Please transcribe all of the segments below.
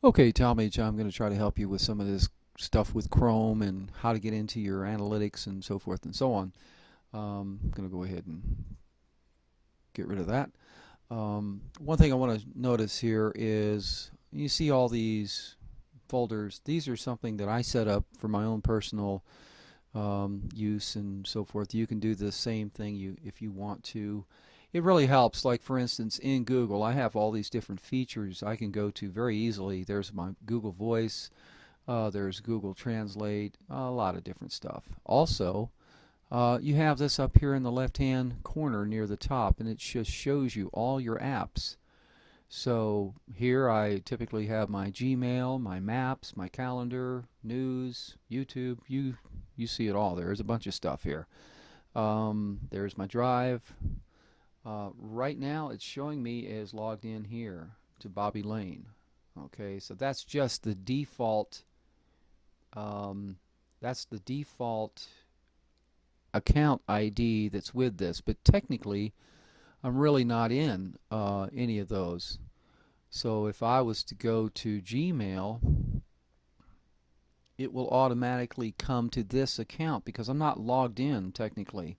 Okay, Talmage, I'm going to try to help you with some of this stuff with Chrome and how to get into your analytics and so forth and so on. I'm going to go ahead and get rid of that. One thing I want to notice here is you see all these folders. These are something that I set up for my own personal use and so forth. You can do the same thing if you want to. It really helps. Like for instance, in Google, I have all these different features I can go to very easily. There's my Google Voice. There's Google Translate. A lot of different stuff. Also, you have this up here in the left-hand corner near the top, and it just shows you all your apps. So here I typically have my Gmail, my Maps, my calendar, news, YouTube. You see it all. There's a bunch of stuff here. There's my Drive. Right now it's showing me as logged in here to Bobby Lane. Okay, so that's just the default. That's the default account ID that's with this, but technically I'm really not in any of those. So if I was to go to Gmail, it will automatically come to this account because I'm not logged in technically.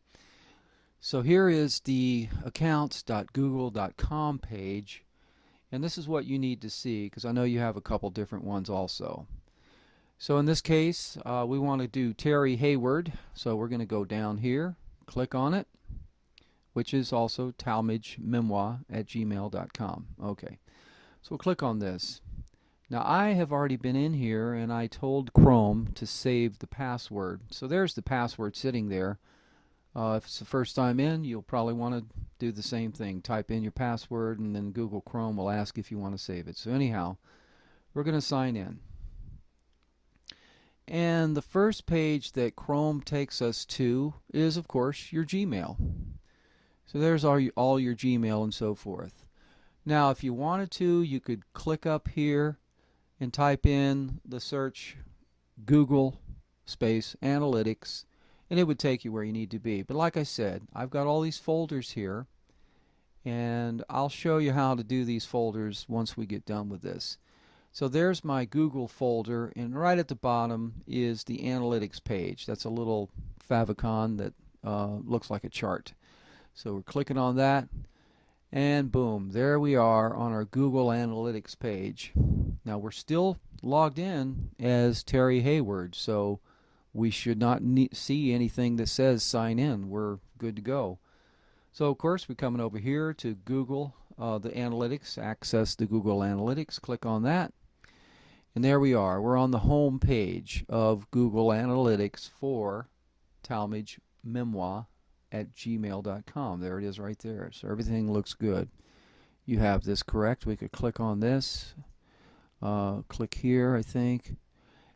So here is the accounts.google.com page, and this is what you need to see because I know you have a couple different ones also. So in this case, we want to do Terry Hayward, so we're going to go down here, click on it, which is also talmagememoir@gmail.com. Okay, so we'll click on this. Now I have already been in here and I told Chrome to save the password. So there's the password sitting there. If it's the first time in, you'll probably want to do the same thing. Type in your password and then Google Chrome will ask if you want to save it. So anyhow, we're going to sign in. And the first page that Chrome takes us to is, of course, your Gmail. So there's all your Gmail and so forth. Now, if you wanted to, you could click up here and type in the search Google space Analytics, and it would take you where you need to be. But like I said, I've got all these folders here, and I'll show you how to do these folders once we get done with this. So there's my Google folder, and right at the bottom is the Analytics page. That's a little favicon that looks like a chart. So we're clicking on that, and boom, there we are on our Google Analytics page. Now we're still logged in as Terry Hayward, so we should not see anything that says sign in. We're good to go. So of course we're coming over here to Google, the Analytics, access the Google Analytics, click on that. And there we are. We're on the home page of Google Analytics for talmagememoir@gmail.com. There it is right there. So everything looks good. You have this correct. We could click on this. Click here, I think.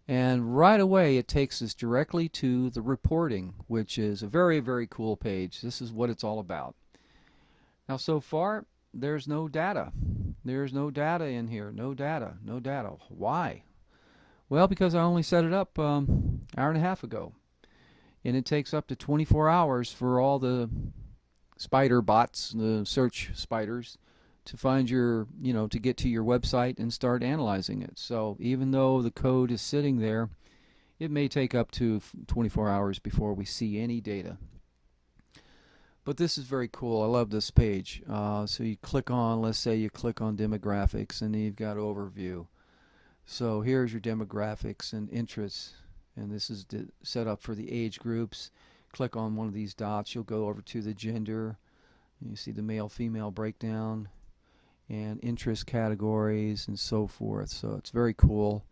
And right away it takes us directly to the reporting, which is a very, very cool page. This is what it's all about. Now so far, there's no data. There's no data in here. No data. No data. Why? Well, because I only set it up hour and a half ago. And it takes up to 24 hours for all the spider bots, the search spiders, to find your, to get to your website and start analyzing it. So even though the code is sitting there, it may take up to 24 hours before we see any data. But this is very cool. I love this page. So you click on, let's say you click on demographics, and then you've got overview. So here's your demographics and interests, and this is set up for the age groups. Click on one of these dots, you'll go over to the gender. You see the male-female breakdown and interest categories and so forth. So it's very cool.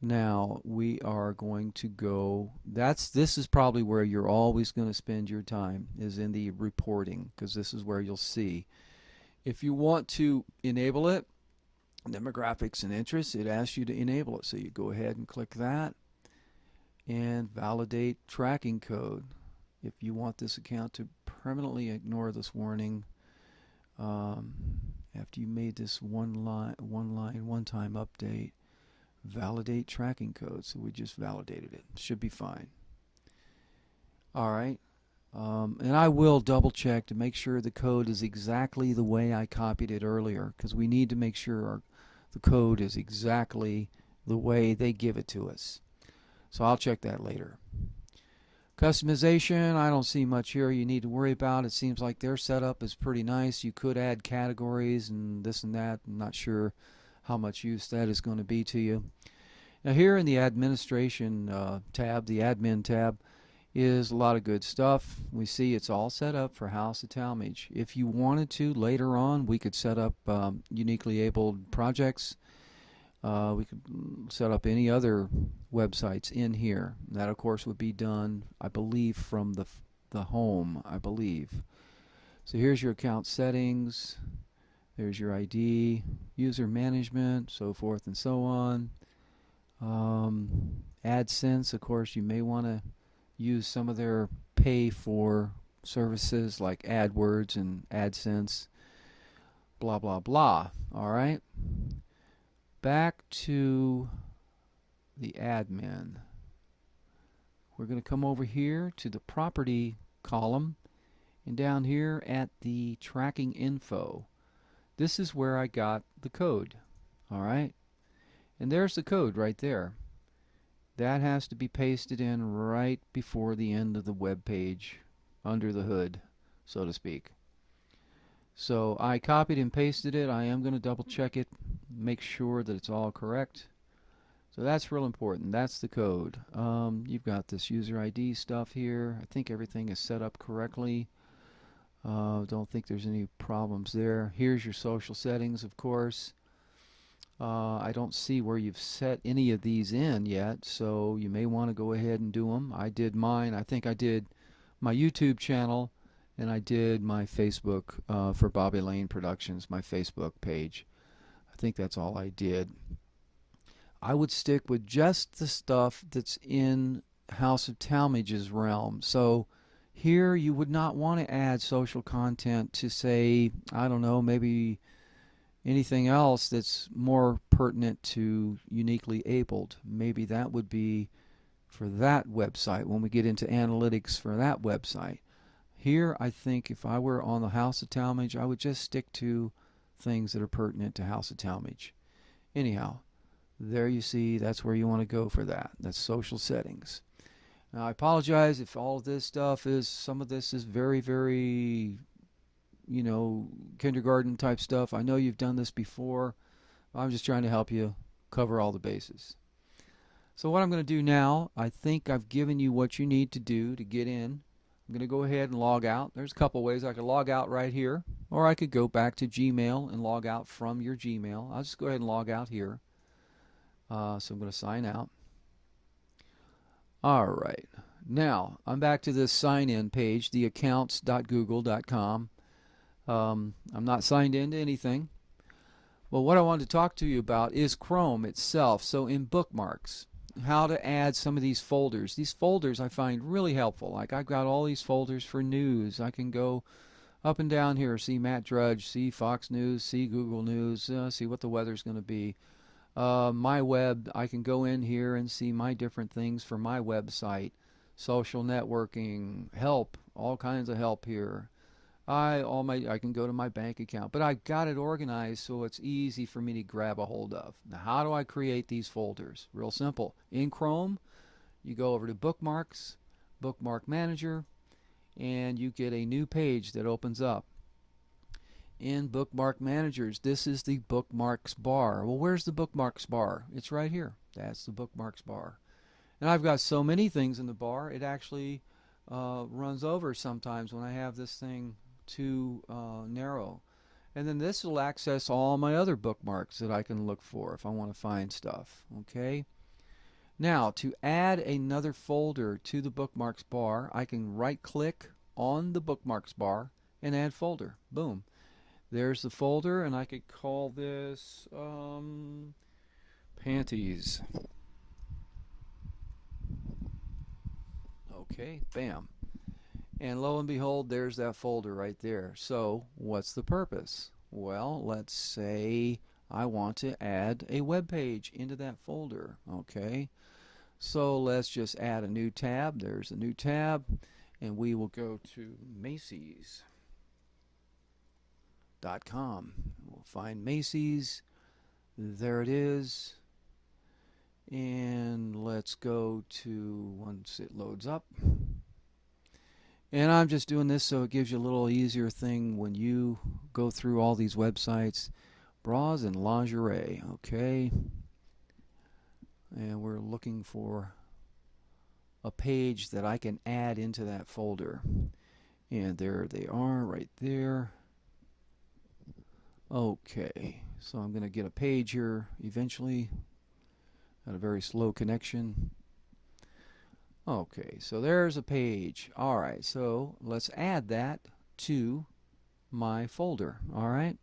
Now we are going to go, this is probably where you're always going to spend your time, is in the reporting, because this is where you'll see. If you want to enable it, demographics and interests, it asks you to enable it. So you go ahead and click that and validate tracking code. If you want this account to permanently ignore this warning, after you made this one-time update, validate tracking code. So we just validated it. Should be fine. Alright, And I will double check to make sure the code is exactly the way I copied it earlier, because we need to make sure the code is exactly the way they give it to us. So I'll check that later. Customization, I don't see much here you need to worry about. It seems like their setup is pretty nice. You could add categories and this and that. I'm not sure how much use that is going to be to you. Now here in the administration tab, the admin tab, is a lot of good stuff. We see it's all set up for House of Talmage. If you wanted to, later on, we could set up uniquely abled projects. We could set up any other websites in here. That, of course, would be done, I believe, from the home, I believe. So here's your account settings. There's your ID, user management, so forth and so on. AdSense, of course, you may want to use some of their pay for services like AdWords and AdSense, blah, blah, blah. All right. Back to the admin. We're going to come over here to the property column, and down here at the tracking info, this is where I got the code. All right. And there's the code right there. That has to be pasted in right before the end of the web page, under the hood, so to speak. So I copied and pasted it. I am going to double check it, make sure that it's all correct. So that's real important. That's the code. You've got this user ID stuff here. I think everything is set up correctly. Don't think there's any problems there. Here's your social settings, of course. I don't see where you've set any of these in yet, so you may want to go ahead and do them. I did mine. I think I did my YouTube channel, and I did my Facebook for Bobby Lane Productions, my Facebook page. I think that's all I did. I would stick with just the stuff that's in House of Talmage's realm. So here you would not want to add social content to, say, I don't know, maybe anything else that's more pertinent to uniquely abled. Maybe that would be for that website when we get into analytics for that website. Here, I think if I were on the House of Talmage, I would just stick to things that are pertinent to House of Talmage. Anyhow, there you see, that's where you want to go for that. That's social settings. Now, I apologize if all of this stuff is, some of this is very, very, kindergarten type stuff. I know you've done this before. I'm just trying to help you cover all the bases. So what I'm going to do now, I think I've given you what you need to do to get in. I'm going to go ahead and log out. There's a couple ways. I could log out right here, or I could go back to Gmail and log out from your Gmail. I'll just go ahead and log out here. So I'm going to sign out. All right. Now, I'm back to this sign-in page, theaccounts.google.com. I'm not signed into anything. Well, what I wanted to talk to you about is Chrome itself. So in Bookmarks, how to add some of these folders. These folders I find really helpful. Like I've got all these folders for news. I can go up and down here, see Matt Drudge, see Fox News, see Google News, see what the weather's going to be. My web, I can go in here and see my different things for my website. Social networking, help, all kinds of help here. I can go to my bank account, but I've got it organized so it's easy for me to grab a hold of. Now, how do I create these folders? Real simple. In Chrome, you go over to Bookmarks, Bookmark Manager, and you get a new page that opens up. In Bookmark Managers, this is the Bookmarks bar. Well, where's the Bookmarks bar? It's right here. That's the Bookmarks bar. And I've got so many things in the bar, it actually runs over sometimes when I have this thing too narrow. And then this will access all my other bookmarks that I can look for if I want to find stuff. Okay. Now, to add another folder to the Bookmarks bar, I can right-click on the Bookmarks bar and add folder. Boom. There's the folder, and I could call this panties. Okay, bam. And lo and behold, there's that folder right there. So what's the purpose? Well, let's say I want to add a web page into that folder. Okay, so let's just add a new tab. There's a new tab, and we will go to Macy's.com. We'll find Macy's. There it is. And let's go to once it loads up. And I'm just doing this so it gives you a little easier thing when you go through all these websites. Bras and lingerie, okay. And we're looking for a page that I can add into that folder. And there they are right there. Okay, so I'm going to get a page here eventually. Got a very slow connection. Okay, so there's a page. Alright, so let's add that to my folder. Alright,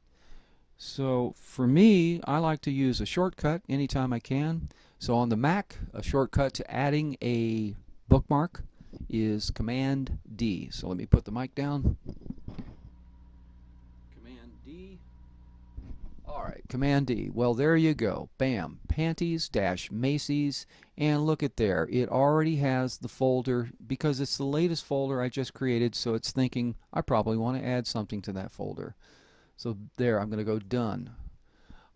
so for me, I like to use a shortcut anytime I can. So on the Mac, a shortcut to adding a bookmark is Command D. So let me put the mic down. Command D. Alright, Command D. Well, there you go. Bam. Panties-Macy's. And look at there. It already has the folder because it's the latest folder I just created, so it's thinking I probably want to add something to that folder. So there, I'm going to go done.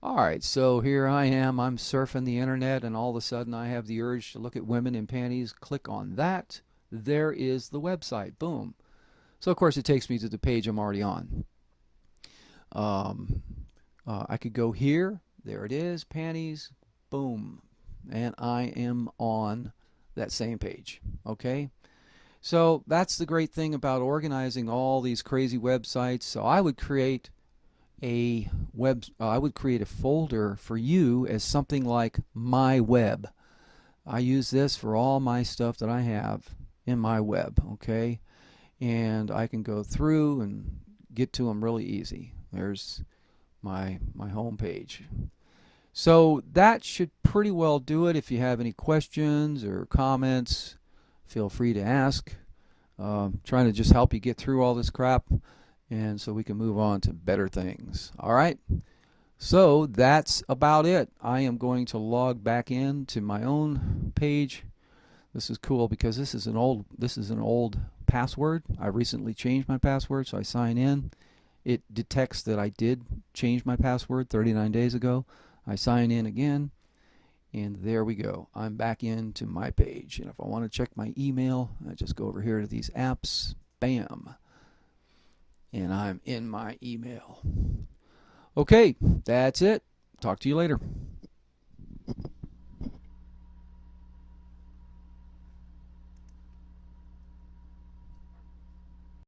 Alright, so here I am. I'm surfing the internet, and all of a sudden I have the urge to look at women in panties. Click on that. There is the website. Boom. So, of course, it takes me to the page I'm already on. I could go here. There it is. Panties. Boom. And I am on that same page. Okay? So that's the great thing about organizing all these crazy websites. So I would create a folder for you as something like my web. I use this for all my stuff that I have in my web. Okay? And I can go through and get to them really easy. There's my home page. So that should pretty well do it. If you have any questions or comments, feel free to ask. Trying to just help you get through all this crap, and so we can move on to better things. All right. So that's about it. I am going to log back in to my own page. This is cool because this is an old password. I recently changed my password, so I sign in. It detects that I did change my password 39 days ago. I sign in again, and there we go. I'm back into my page. And if I want to check my email, I just go over here to these apps. Bam. And I'm in my email. Okay, that's it. Talk to you later.